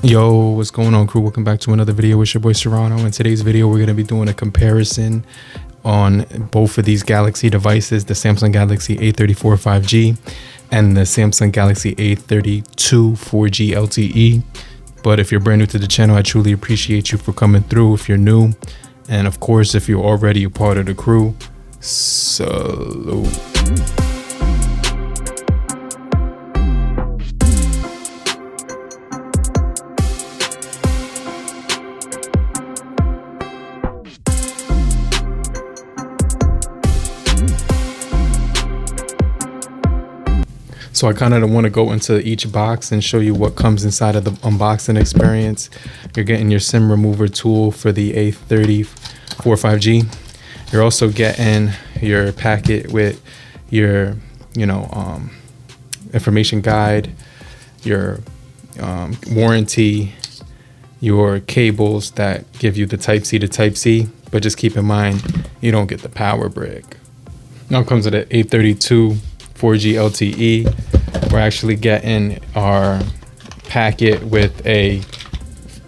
Yo, what's going on, crew? Welcome back to another video with your boy Serrano. In today's video, we're going to be doing a comparison on both of these Galaxy devices, the Samsung Galaxy A34 5G and the Samsung Galaxy A32 4G LTE. But if you're brand new to the channel, I truly appreciate you for coming through if you're new. And of course, if you're already a part of the crew, salute. So I kind of want to go into each box and show you what comes inside of the unboxing experience. You're getting your SIM remover tool for the A34 5G. You're also getting your packet with your, information guide, your warranty, your cables that give you the Type-C to Type-C, but just keep in mind, you don't get the power brick. Now it comes with an A32 4G LTE. We're actually getting our packet with a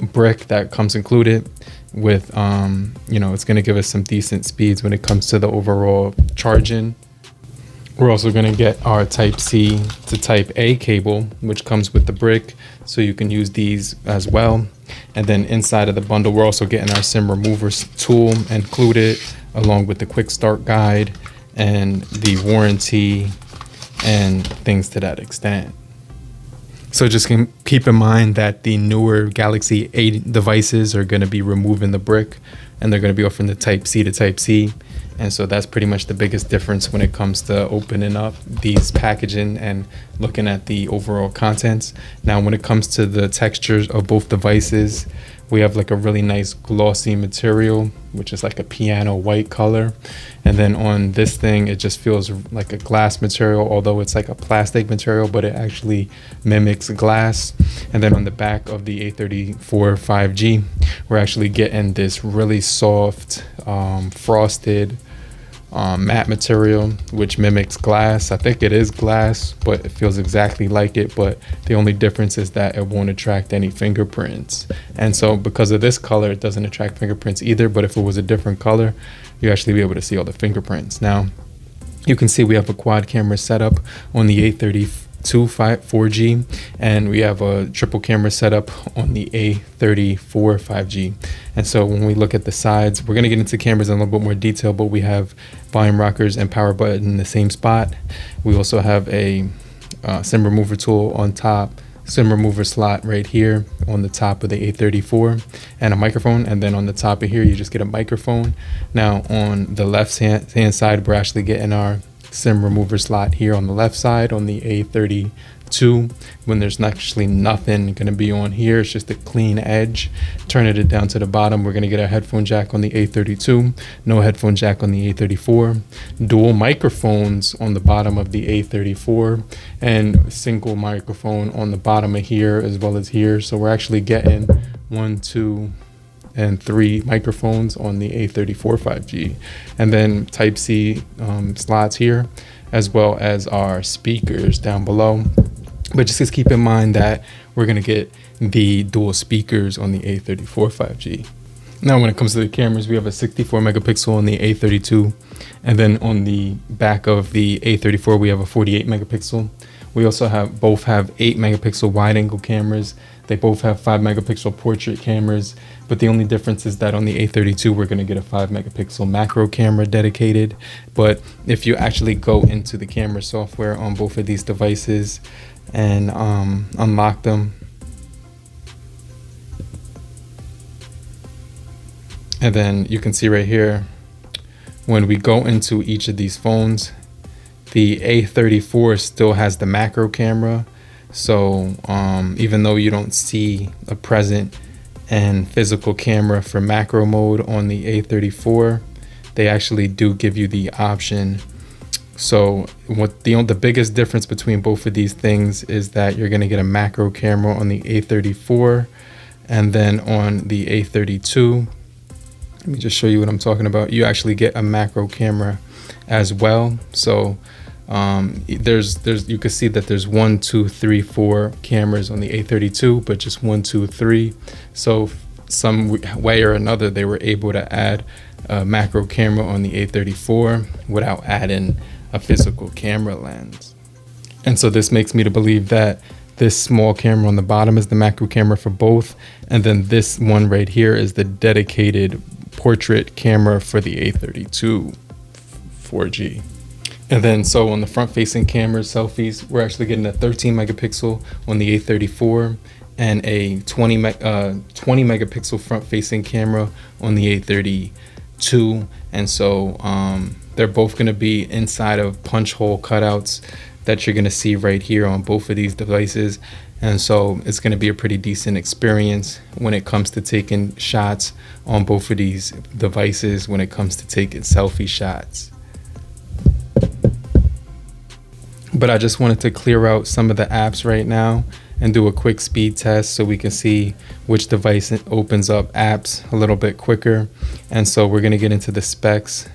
brick that comes included with, it's going to give us some decent speeds when it comes to the overall charging. We're also going to get our Type-C to Type-A cable, which comes with the brick, so you can use these as well. And then inside of the bundle, we're also getting our SIM remover tool included, along with the quick start guide and the warranty and things to that extent. So just keep in mind that the newer Galaxy A devices are going to be removing the brick, and they're going to be offering the Type-C to Type-C. And so that's pretty much the biggest difference when it comes to opening up these packaging and looking at the overall contents. Now, when it comes to the textures of both devices, we have like a really nice glossy material, which is like a piano white color. And then on this thing, it just feels like a glass material, although it's like a plastic material, but it actually mimics glass. And then on the back of the A34 5G, we're actually getting this really soft, frosted, matte material, which mimics glass. I think it is glass, but it feels exactly like it. But the only difference is that it won't attract any fingerprints. And so because of this color, it doesn't attract fingerprints either. But if it was a different color, you actually be able to see all the fingerprints. Now, you can see we have a quad camera setup on the A32 4G, and we have a triple camera setup on the A34 5G. And so when we look at the sides, we're going to get into cameras in a little bit more detail, but we have volume rockers and power button in the same spot. We also have a SIM remover tool on top, SIM remover slot right here on the top of the A34, and a microphone. And then on the top of here, you just get a microphone. Now on the left hand side, we're actually getting our SIM remover slot here on the left side on the A32, when there's actually nothing going to be on here. It's just a clean edge. Turning it down to the bottom, we're going to get a headphone jack on the A32, no headphone jack on the A34, dual microphones on the bottom of the A34, and single microphone on the bottom of here as well as here. So we're actually getting 1, 2, and 3 microphones on the A34 5G, and then Type-C slots here, as well as our speakers down below. But just keep in mind that we're going to get the dual speakers on the A34 5G. Now, when it comes to the cameras, we have a 64 megapixel on the A32, and then on the back of the A34, we have a 48 megapixel. We also both have 8 megapixel wide angle cameras. They both have 5 megapixel portrait cameras, but the only difference is that on the A32, we're going to get a 5 megapixel macro camera dedicated. But if you actually go into the camera software on both of these devices and unlock them, and then you can see right here, when we go into each of these phones, the A34 still has the macro camera. So even though you don't see a present and physical camera for macro mode on the A34, they actually do give you the option. So what the biggest difference between both of these things is that you're going to get a macro camera on the A34, and then on the A32, let me just show you what I'm talking about. You actually get a macro camera as well. So There's you can see that there's 1, 2, 3, 4 cameras on the A32, but just 1, 2, 3. So some way or another, they were able to add a macro camera on the A34 without adding a physical camera lens. And so this makes me to believe that this small camera on the bottom is the macro camera for both, and then this one right here is the dedicated portrait camera for the A32 4G. And then so on the front facing camera selfies, we're actually getting a 13 megapixel on the A34 and a 20 megapixel front facing camera on the A32. And so they're both going to be inside of punch hole cutouts that you're going to see right here on both of these devices. And so it's going to be a pretty decent experience when it comes to taking shots on both of these devices, when it comes to taking selfie shots. But I just wanted to clear out some of the apps right now and do a quick speed test so we can see which device opens up apps a little bit quicker. And so we're going to get into the specs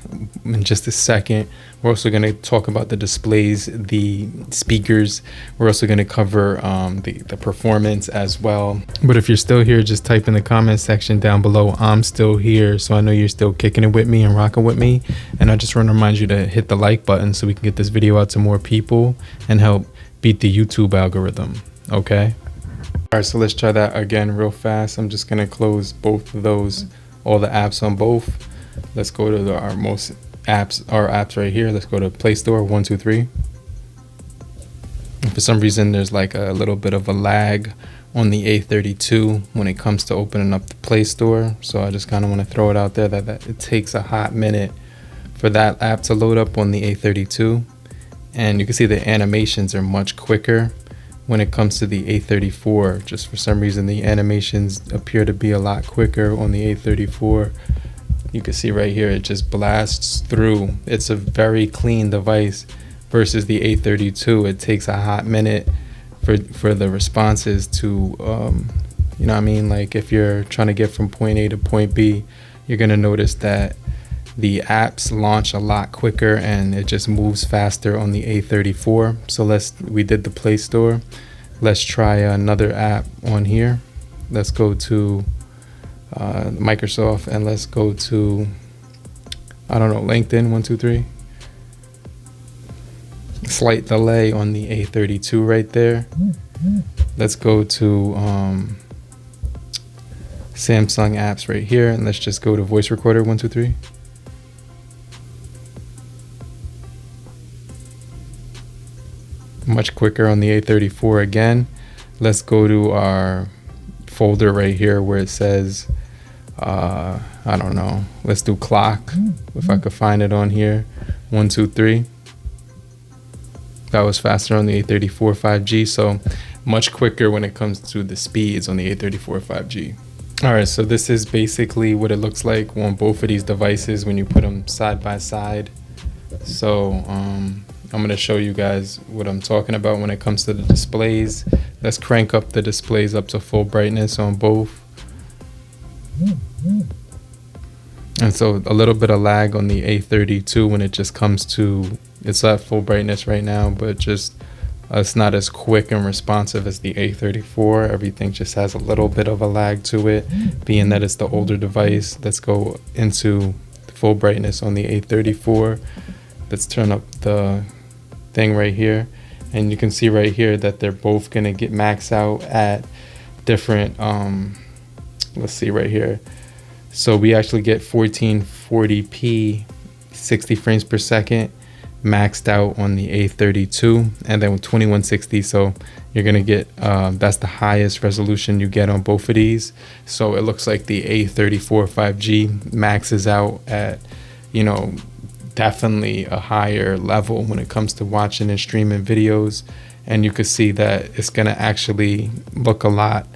in just a second. We're also going to talk about the displays, the speakers. We're also going to cover the performance as well. But if you're still here, just type in the comment section down below, I'm still here, so I know you're still kicking it with me and rocking with me. And I just want to remind you to hit the like button so we can get this video out to more people and help beat the YouTube algorithm. Okay. All right, so let's try that again real fast. I'm just going to close both of those, all the apps on both. Let's go to our apps right here. Let's go to Play Store, 1, 2, 3. For some reason, there's like a little bit of a lag on the A32 when it comes to opening up the Play Store. So I just kind of want to throw it out there that it takes a hot minute for that app to load up on the A32. And you can see the animations are much quicker when it comes to the A34. Just for some reason, the animations appear to be a lot quicker on the A34. You can see right here, it just blasts through. It's a very clean device versus the A32. It takes a hot minute for the responses to, you know what I mean? Like if you're trying to get from point A to point B, you're gonna notice that the apps launch a lot quicker and it just moves faster on the A34. So we did the Play Store. Let's try another app on here. Let's go to Microsoft and let's go to, I don't know, LinkedIn, 1, 2, 3. Slight delay on the A32 right there. Let's go to Samsung apps right here, and let's just go to voice recorder, 1, 2, 3. Much quicker on the A34 again. Let's go to our folder right here where it says I don't know, let's do clock, if I could find it on here, 1, 2, 3. That was faster on the A34 5G, so much quicker when it comes to the speeds on the A34 5G. All right, so this is basically what it looks like on both of these devices when you put them side by side. So I'm gonna show you guys what I'm talking about when it comes to the displays. Let's crank up the displays up to full brightness on both. And so a little bit of lag on the A32 when it just comes to, it's at full brightness right now, but just it's not as quick and responsive as the A34. Everything just has a little bit of a lag to it, being that it's the older device. Let's go into full brightness on the A34. Let's turn up the thing right here, and you can see right here that they're both gonna get max out at different let's see right here. So we actually get 1440p 60 frames per second maxed out on the A32, and then with 2160, so you're gonna get that's the highest resolution you get on both of these. So it looks like the A34 5G maxes out at, you know, definitely a higher level when it comes to watching and streaming videos. And you can see that it's gonna actually look a lot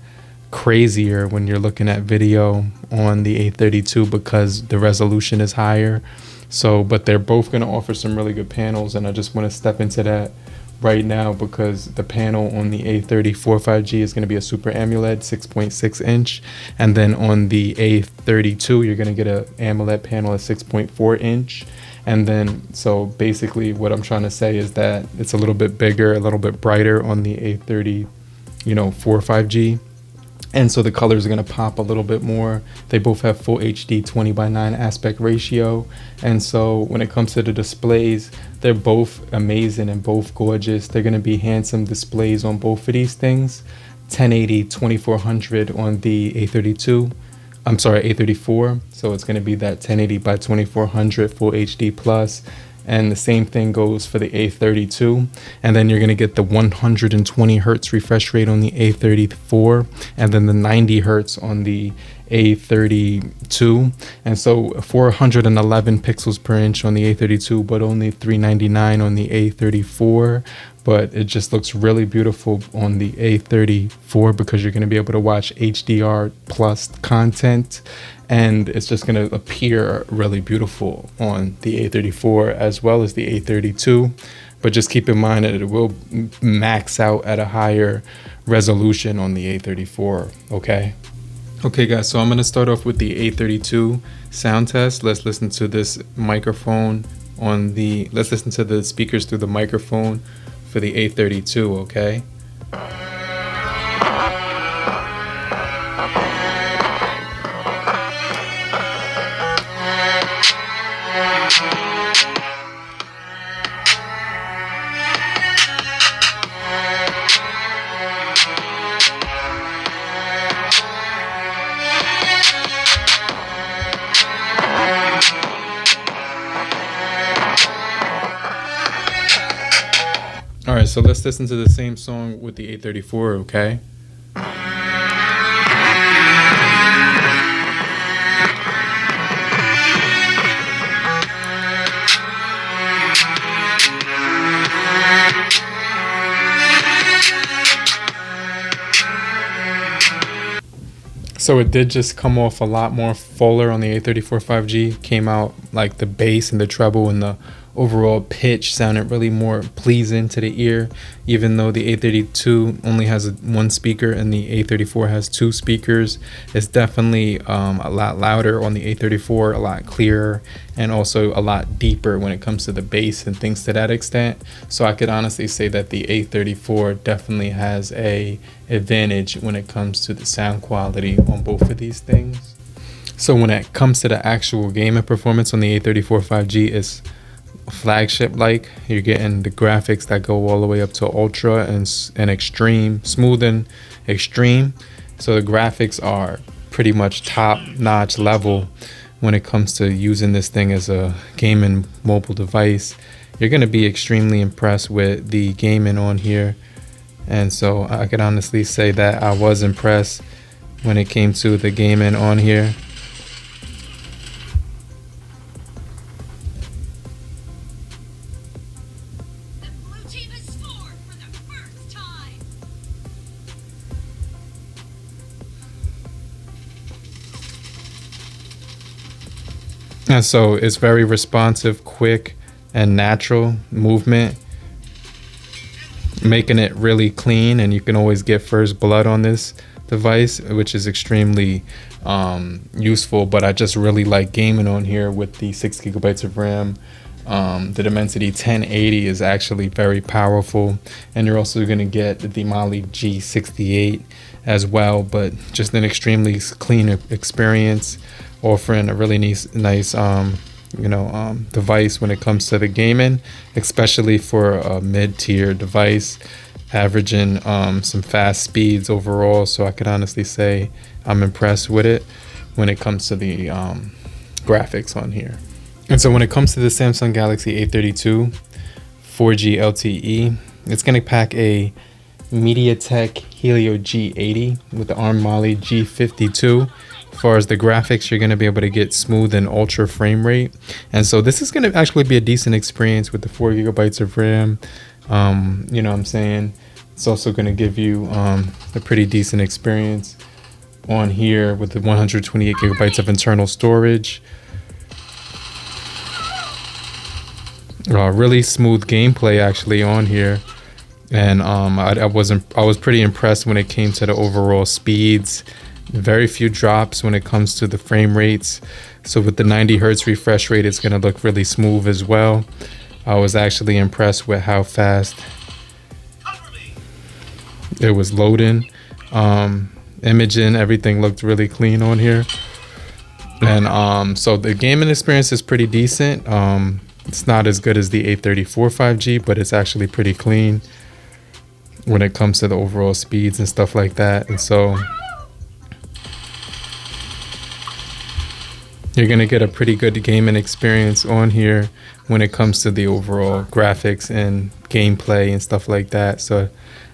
crazier when you're looking at video on the A32 because the resolution is higher. So, but they're both going to offer some really good panels, and I just want to step into that right now because the panel on the A34 5G is going to be a Super AMOLED 6.6 inch, and then on the A32 you're going to get a AMOLED panel at 6.4 inch, And then, so basically what I'm trying to say is that it's a little bit bigger, a little bit brighter on the A30, 4 5G. And so the colors are going to pop a little bit more. They both have full HD 20:9 aspect ratio. And so when it comes to the displays, they're both amazing and both gorgeous. They're going to be handsome displays on both of these things. 1080 2400 on the A32. I'm sorry, A34. So it's going to be that 1080 by 2400 full HD plus. And the same thing goes for the A32. And then you're going to get the 120 hertz refresh rate on the A34, and then the 90 hertz on the A32. And so 411 pixels per inch on the A32, but only 399 on the A34. But it just looks really beautiful on the A34 because you're going to be able to watch HDR plus content, and it's just going to appear really beautiful on the A34 as well as the A32. But just keep in mind that it will max out at a higher resolution on the A34. Okay guys, so I'm going to start off with the A32 sound test. Let's listen to this microphone let's listen to the speakers through the microphone for the A32, okay? All right, so let's listen to the same song with the A34, okay? So it did just come off a lot more fuller on the A34 5G. Came out like the bass and the treble and the overall pitch sounded really more pleasing to the ear, even though the A32 only has one speaker and the A34 has two speakers. It's definitely a lot louder on the A34, a lot clearer, and also a lot deeper when it comes to the bass and things to that extent. So I could honestly say that the A34 definitely has a advantage when it comes to the sound quality on both of these things. So when it comes to the actual gaming performance on the A34 5G, it's flagship like. You're getting the graphics that go all the way up to ultra and extreme, smooth and extreme. So the graphics are pretty much top notch level when it comes to using this thing as a gaming mobile device. You're going to be extremely impressed with the gaming on here, and so I could honestly say that I was impressed when it came to the gaming on here. And so it's very responsive, quick, and natural movement, making it really clean, and you can always get first blood on this device, which is extremely useful. But I just really like gaming on here with the 6 gigabytes of RAM. The Dimensity 1080 is actually very powerful, and you're also going to get the Tmobile G68 as well, but just an extremely clean experience, offering a really nice device when it comes to the gaming, especially for a mid-tier device, averaging some fast speeds overall. So I could honestly say I'm impressed with it when it comes to the graphics on here. And so when it comes to the Samsung Galaxy A32 4G LTE, it's going to pack a MediaTek Helio G80 with the ARM Mali G52. As far as the graphics, you're going to be able to get smooth and ultra frame rate. And so this is going to actually be a decent experience with the 4 gigabytes of RAM. You know what I'm saying? It's also going to give you a pretty decent experience on here with the 128 gigabytes of internal storage. Really smooth gameplay actually on here, and I was pretty impressed when it came to the overall speeds Very few drops when it comes to the frame rates. So with the 90 hertz refresh rate, it's going to look really smooth as well. I was actually impressed with how fast it was loading. Imaging, everything looked really clean on here. And so the gaming experience is pretty decent. It's not as good as the A34 5G, but it's actually pretty clean when it comes to the overall speeds and stuff like that. And so you're gonna get a pretty good gaming experience on here when it comes to the overall graphics and gameplay and stuff like that. So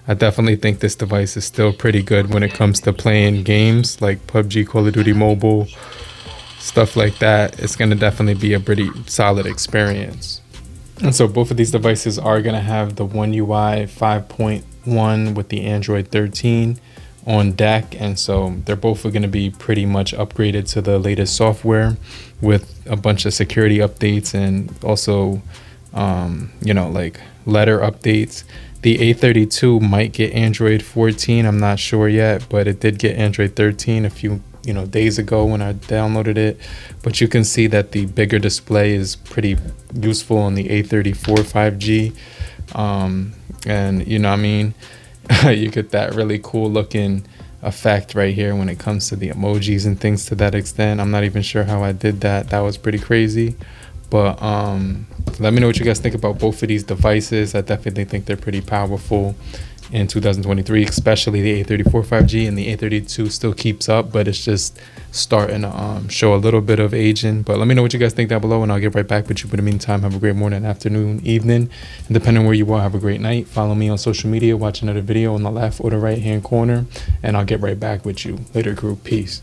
I definitely think this device is still pretty good when it comes to playing games like PUBG, Call of Duty Mobile, stuff like that. It's gonna definitely be a pretty solid experience. And so both of these devices are gonna have the One UI 5.1 with the Android 13 on deck, and so they're both going to be pretty much upgraded to the latest software with a bunch of security updates and also you know, like letter updates. The A32 might get Android 14, I'm not sure yet, but it did get Android 13 a few days ago when I downloaded it. But you can see that the bigger display is pretty useful on the A34 5G, and you know what I mean, you get that really cool looking effect right here when it comes to the emojis and things to that extent. I'm not even sure how I did that. That was pretty crazy. But let me know what you guys think about both of these devices. I definitely think they're pretty powerful in 2023, especially the A34 5G, and the A32 still keeps up, but it's just starting to show a little bit of aging. But let me know what you guys think down below, and I'll get right back with you. But in the meantime, have a great morning, afternoon, evening, and depending on where you are, have a great night. Follow me on social media, watch another video on the left or the right hand corner, and I'll get right back with you later, crew. Peace.